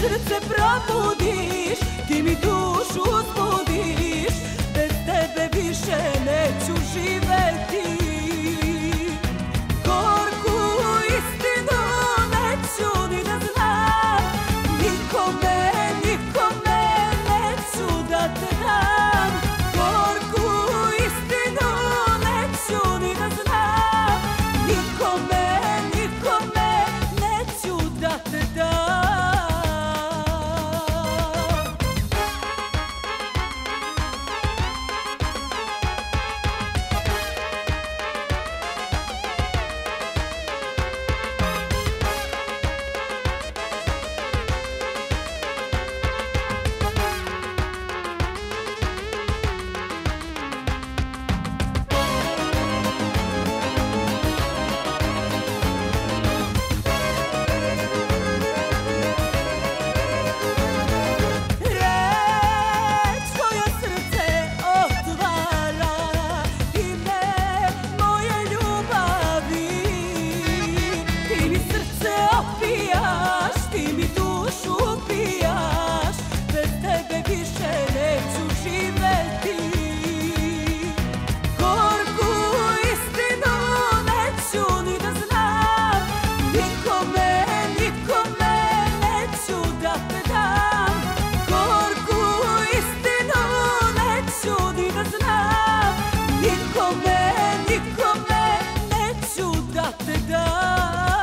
srce probudiš, ti mi dušu uzbudiš, bez tebe više neću živeti. Gorku istinu neću ni da znam, nikome, nikome neću da te dam. Gorku istinu neću ni da znam, nikome, nikome neću da te dam. Ti mi dušu upijaš, bez tebe više neću živeti. Gorku istinu neću ni da znam, nikome, nikome neću da te dam. Gorku istinu neću ni da znam, nikome, nikome neću da te dam.